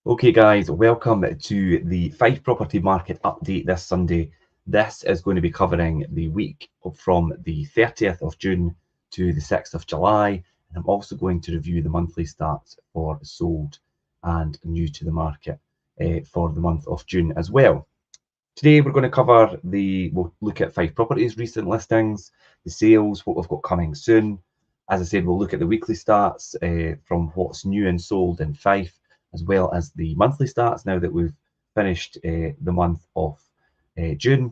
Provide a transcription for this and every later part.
Okay guys, welcome to the Fife Property Market Update this Sunday. This is going to be covering the week from the 30th of June to the 6th of July. And I'm also going to review the monthly stats for sold and new to the market for the month of June as well. Today we're going to cover we'll look at Fife Properties recent listings, the sales, what we've got coming soon. As I said, we'll look at the weekly stats from what's new and sold in Fife, as well as the monthly stats now that we've finished the month of June.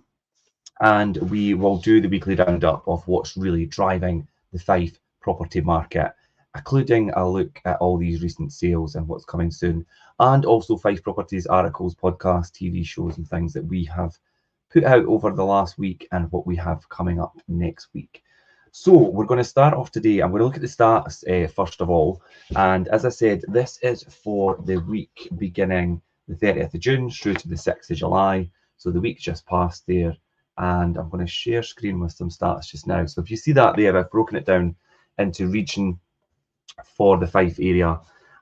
And we will do the weekly roundup of what's really driving the Fife property market, including a look at all these recent sales and what's coming soon, and also Fife Properties articles, podcasts, TV shows, and things that we have put out over the last week and what we have coming up next week. So we're going to start off today. I'm going to look at the stats first of all. And as I said, this is for the week beginning the 30th of June through to the 6th of July. So the week just passed there. And I'm going to share screen with some stats just now. So if you see that there, I've broken it down into region for the Fife area.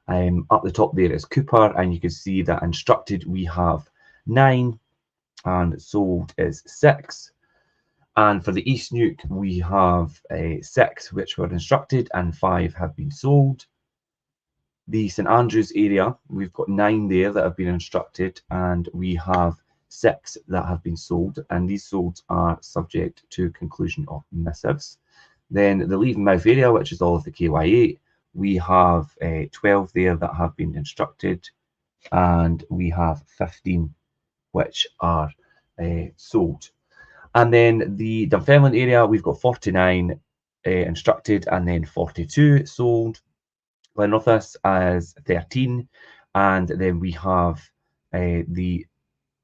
Up the top there is Cooper, and you can see that instructed we have 9 and sold is 6. And for the East Nuke, we have 6 which were instructed and 5 have been sold. The St Andrews area, we've got 9 there that have been instructed, and we have 6 that have been sold, and these sold are subject to conclusion of missives. Then the Leavenmouth area, which is all of the KY8, we have 12 there that have been instructed, and we have 15 which are sold. And then the Dunfermline area, we've got 49 instructed and then 42 sold. Glenrothes as 13, and then we have the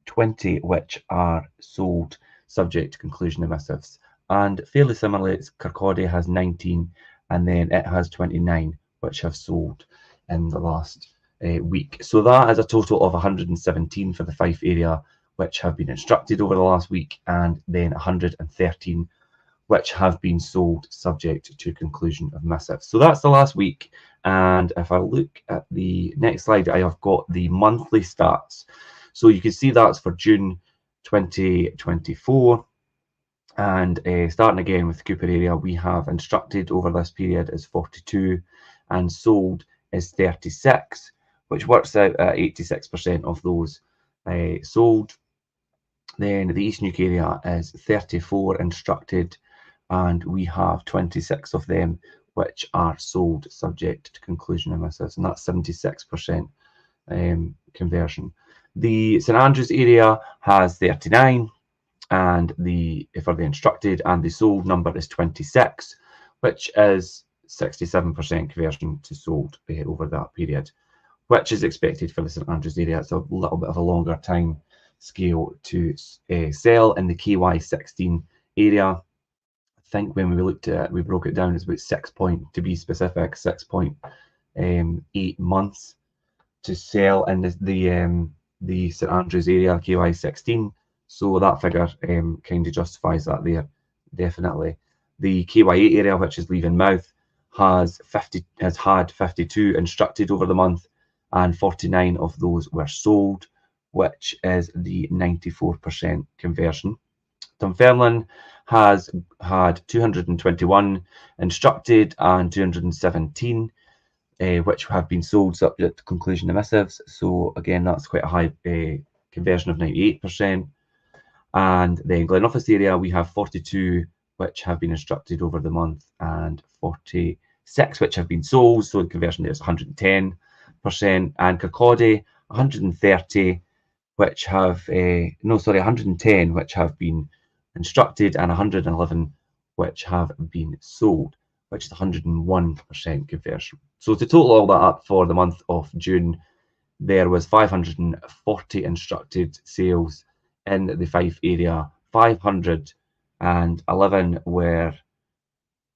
20 which are sold subject to conclusion of missives. And fairly similarly, Kirkcaldy has 19, and then it has 29 which have sold in the last week. So that is a total of 117 for the Fife area which have been instructed over the last week, and then 113 which have been sold subject to conclusion of missives. So that's the last week. And if I look at the next slide, I have got the monthly stats. So you can see that's for June 2024. And starting again with the Cooper area, we have instructed over this period is 42 and sold is 36, which works out at 86% of those sold. Then the East Nuke area is 34 instructed, and we have 26 of them which are sold subject to conclusion of missives, and that's 76% conversion. The St Andrews area has 39, and for the instructed, and the sold number is 26, which is 67% conversion to sold over that period, which is expected for the St Andrews area. It's a little bit of a longer time scale to sell. In the KY16 area, I think when we looked at it, we broke it down, it's about 6.8 months to sell in the St Andrews area, KY16. So that figure kind of justifies that there, definitely. The KY8 area, which is Leavenmouth, has had 52 instructed over the month, and 49 of those were sold, which is the 94% conversion. Dunfermline has had 221 instructed and 217 which have been sold subject to conclusion of missives. So again, that's quite a high conversion of 98%. And then Glenrothes area, we have 42 which have been instructed over the month and 46 which have been sold. So the conversion there is 110%. And Kirkcaldy, 130 which have 110 which have been instructed, and 111 which have been sold, which is 101% conversion. So to total all that up for the month of June, there was 540 instructed sales in the Fife area. 511 were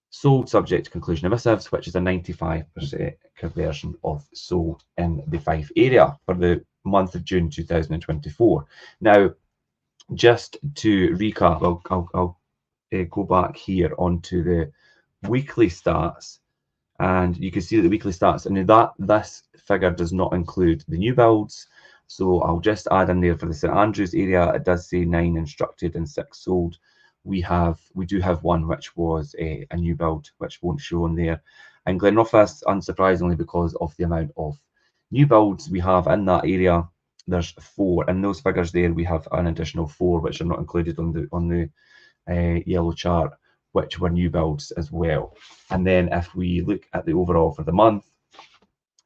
sold subject to conclusion of missives, which is a 95% conversion of sold in the Fife area for the month of June 2024. Now, just to recap, I'll go back here onto the weekly stats, And you can see that the weekly stats, and that this figure does not include the new builds. So I'll just add in there for the St Andrews area, it does say 9 instructed and 6 sold. We do have one which was a new build, which won't show on there. And Glenrothes, unsurprisingly, because of the amount of new builds we have in that area, there's 4. In those figures there, we have an additional 4 which are not included on the yellow chart, which were new builds as well. And then if we look at the overall for the month,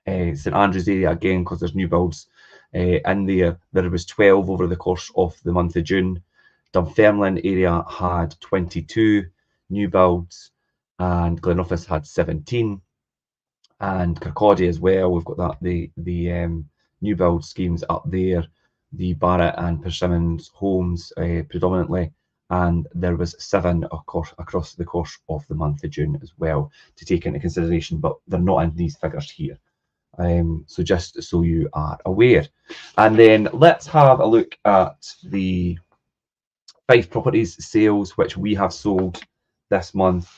St Andrews area, again, because there's new builds in there was 12 over the course of the month of June. Dunfermline area had 22 new builds, and Glenrothes had 17. And Kirkcaldy as well, we've got that the new build schemes up there, the Barrett and Persimmons homes predominantly, and there was 7 across the course of the month of June as well to take into consideration, but they're not in these figures here. So just so you are aware. And then let's have a look at the Fife Properties sales, which we have sold this month,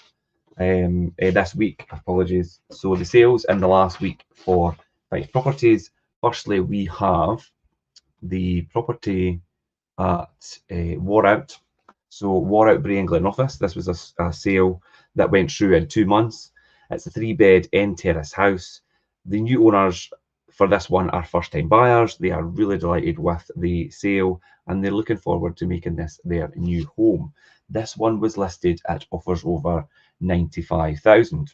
this week, apologies. So the sales in the last week for Fife Properties, firstly, we have the property at Warout. So Warout Bray and Glenrothes, this was a sale that went through in 2 months. It's a 3-bed end terrace house. The new owners for this one are first-time buyers. They are really delighted with the sale and they're looking forward to making this their new home. This one was listed at offers over 95,000.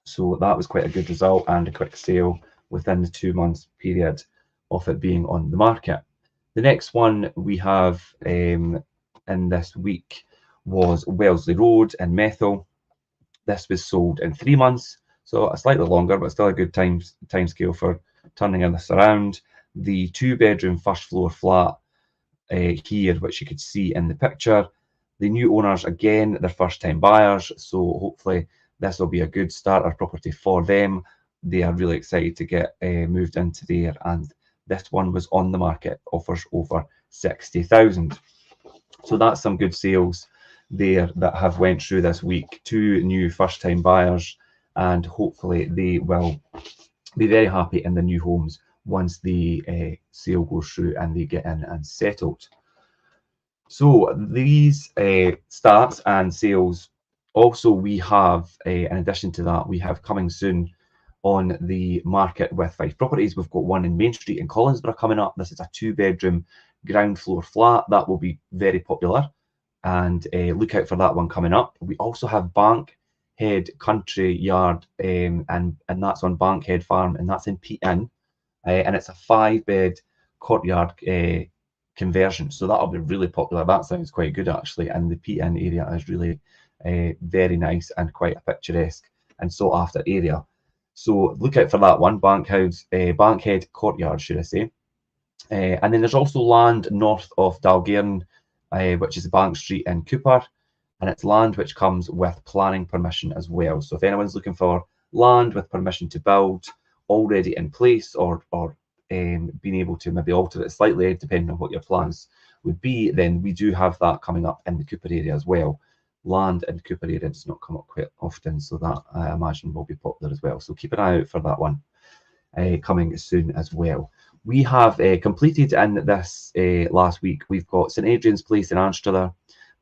So that was quite a good result and a quick sale within the 2 months period of it being on the market. The next one we have in this week was Wellesley Road in Methil. This was sold in 3 months, so a slightly longer, but still a good time scale for turning this around. The 2-bedroom first floor flat here, which you could see in the picture. The new owners, again, they're first time buyers, so hopefully this will be a good starter property for them. They are really excited to get moved into there, and this one was on the market, offers over 60,000. So that's some good sales there that have went through this week. 2 new first time buyers, and hopefully they will be very happy in the new homes once the sale goes through and they get in and settled. So these stats and sales, also we have, in addition to that, we have coming soon on the market with Fife Properties. We've got one in Main Street in Collinsborough coming up. This is a 2-bedroom ground floor flat that will be very popular, and look out for that one coming up. We also have Bankhead Country Yard, and that's on Bankhead Farm, and that's in Peaton, and it's a 5-bed courtyard conversion, so that'll be really popular. That sounds quite good actually, and the Peaton area is really very nice and quite a picturesque and sought after area. So look out for that one, Bankhead Courtyard, should I say. And then there's also land north of Dalgairn, which is Bank Street in Cooper, and it's land which comes with planning permission as well. So if anyone's looking for land with permission to build already in place, or being able to maybe alter it slightly depending on what your plans would be, then we do have that coming up in the Cooper area as well. Land in Cooper area does not come up quite often, so that I imagine will be popular as well. So keep an eye out for that one coming soon as well. We have completed in this last week. We've got St Adrian's Place in Anstruther.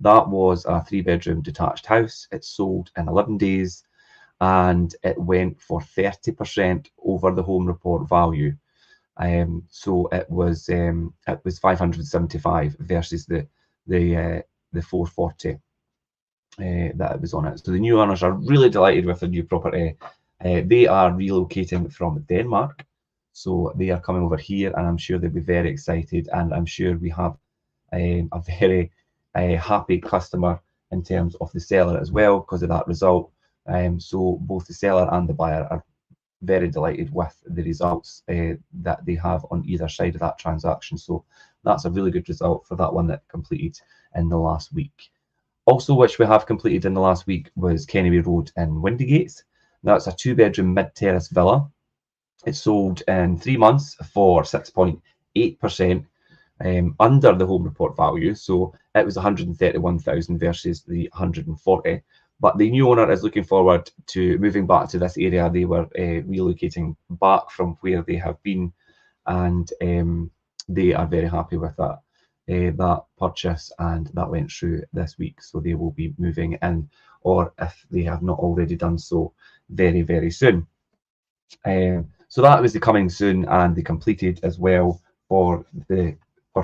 That was a 3-bedroom detached house. It sold in 11 days and it went for 30% over the home report value. So it was 575 versus the 440 that it was on it. So the new owners are really delighted with the new property. They are relocating from Denmark, so they are coming over here, and I'm sure they'll be very excited, and I'm sure we have a very happy customer in terms of the seller as well because of that result. So both the seller and the buyer are very delighted with the results that they have on either side of that transaction. So that's a really good result for that one that completed in the last week. Also, which we have completed in the last week, was Kennedy Road in Windygates. That's a 2-bedroom mid-terrace villa. It sold in 3 months for 6.8% under the home report value. So it was 131,000 versus the 140. But the new owner is looking forward to moving back to this area. They were relocating back from where they have been, and they are very happy with that purchase, and that went through this week. So they will be moving in, or if they have not already done so, very, very soon. So that was the coming soon, and they completed as well for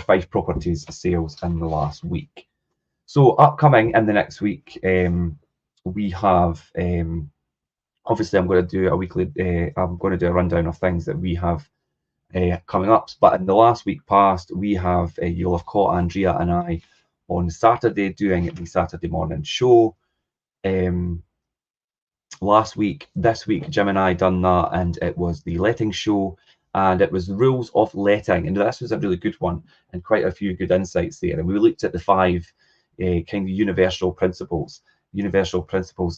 Fife Properties sales in the last week. So upcoming in the next week, we have obviously I'm going to do a weekly. I'm going to do a rundown of things that we have coming up. But in the last week past, we have you'll have caught Andrea and I on Saturday doing the Saturday morning show. This week, Jim and I done that, and it was the letting show, and it was the rules of letting, and this was a really good one, and quite a few good insights there. And we looked at the 5 kind of universal principles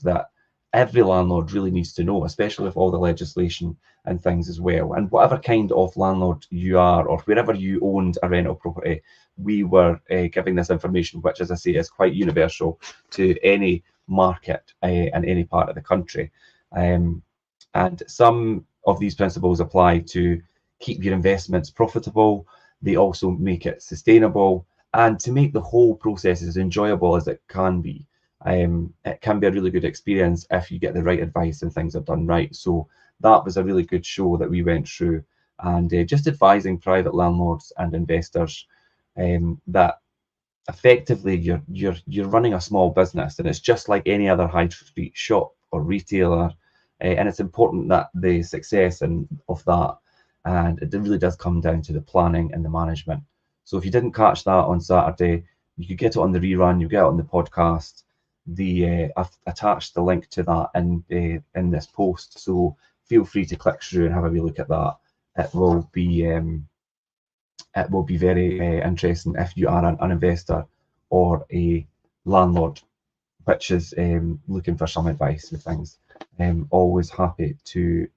that every landlord really needs to know, especially with all the legislation and things as well. And whatever kind of landlord you are, or wherever you owned a rental property, we were giving this information, which, as I say, is quite universal to any market in any part of the country. And some of these principles apply to keep your investments profitable. They also make it sustainable, and to make the whole process as enjoyable as it can be. It can be a really good experience if you get the right advice and things are done right. So that was a really good show that we went through, and just advising private landlords and investors that effectively you're running a small business, and it's just like any other high street shop or retailer, and it's important that the success of that, and it really does come down to the planning and the management. So if you didn't catch that on Saturday, you could get it on the rerun, you get it on the podcast. I've attached the link to that in this post, so feel free to click through and have a wee look at that. It will be very interesting if you are an investor or a landlord, which is looking for some advice with things. Always happy to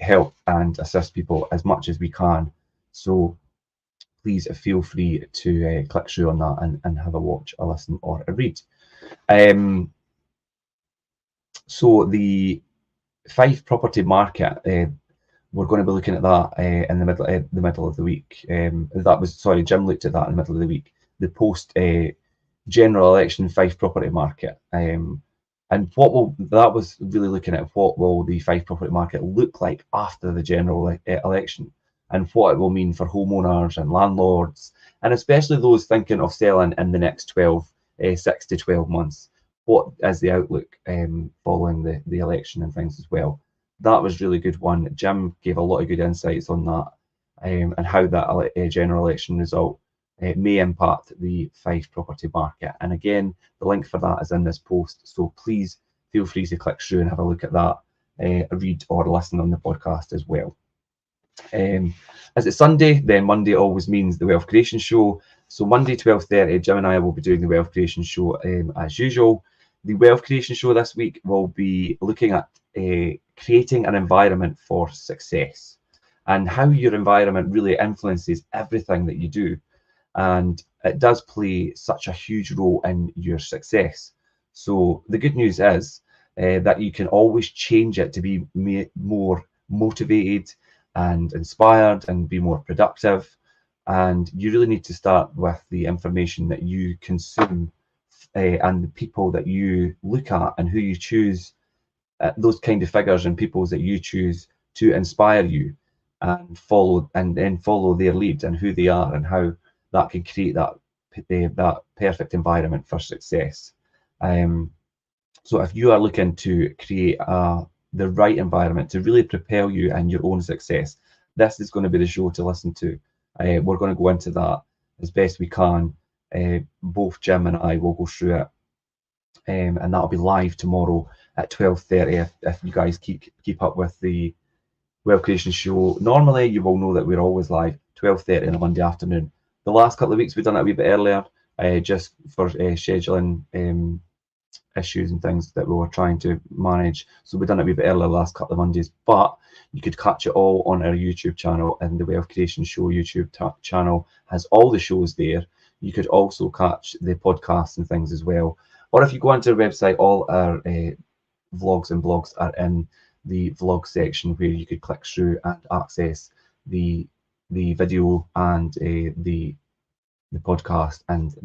help and assist people as much as we can. So please feel free to click through on that and have a watch, a listen, or a read. So the Fife property market, we're going to be looking at that in the middle of the week. Jim looked at that in the middle of the week. The post general election Fife property market, and that was really looking at what will the Fife property market look like after the general election, and what it will mean for homeowners and landlords, and especially those thinking of selling in the next 6 to 12 months. What is the outlook following the election and things as well? That was really good one. Jim gave a lot of good insights on that, and how that general election result may impact the Fife property market. And again, the link for that is in this post, so please feel free to click through and have a look at that, read or listen on the podcast as well. As it's Sunday, then Monday always means the Wealth Creation Show. So Monday 12:30, Jim and I will be doing the Wealth Creation Show as usual. The Wealth Creation Show this week will be looking at creating an environment for success, and how your environment really influences everything that you do. And it does play such a huge role in your success. So the good news is that you can always change it to be more motivated and inspired and be more productive. And you really need to start with the information that you consume and the people that you look at and who you choose, those kind of figures and peoples that you choose to inspire you, and then follow their lead and who they are, and how that can create that perfect environment for success. So if you are looking to create the right environment to really propel you in your own success, this is going to be the show to listen to. We're going to go into that as best we can. Both Jim and I will go through it, and that'll be live tomorrow at 12:30. If you guys keep up with the Wealth Creation Show, normally you will know that we're always live 12:30 on a Monday afternoon. The last couple of weeks we've done it a wee bit earlier, just for scheduling issues and things that we were trying to manage. So we've done it a wee bit earlier the last couple of Mondays, but you could catch it all on our YouTube channel, and the Wealth Creation Show YouTube channel has all the shows there. You could also catch the podcasts and things as well or if you go onto our website, all our vlogs and blogs are in the vlog section, where you could click through and access the video and the podcast and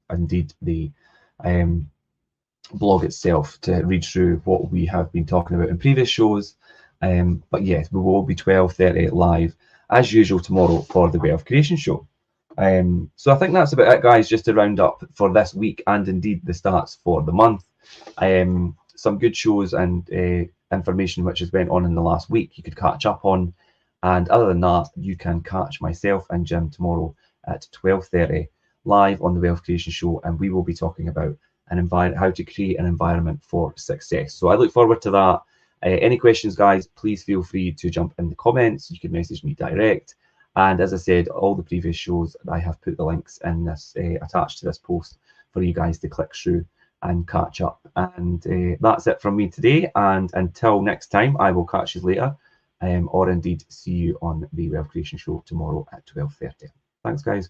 indeed the blog itself to read through what we have been talking about in previous shows. But yes, we will be 12:30 live as usual tomorrow for the Wealth Creation Show. So I think that's about it, guys, just to round up for this week and indeed the stats for the month. Some good shows and information which has went on in the last week you could catch up on. And other than that, you can catch myself and Jim tomorrow at 12:30 live on the Wealth Creation Show, and we will be talking about how to create an environment for success. So I look forward to that. Any questions, guys, please feel free to jump in the comments. You can message me direct. And as I said, all the previous shows, I have put the links in this attached to this post for you guys to click through and catch up. And that's it from me today. And until next time, I will catch you later, or indeed see you on the Wealth Creation Show tomorrow at 12:30. Thanks, guys.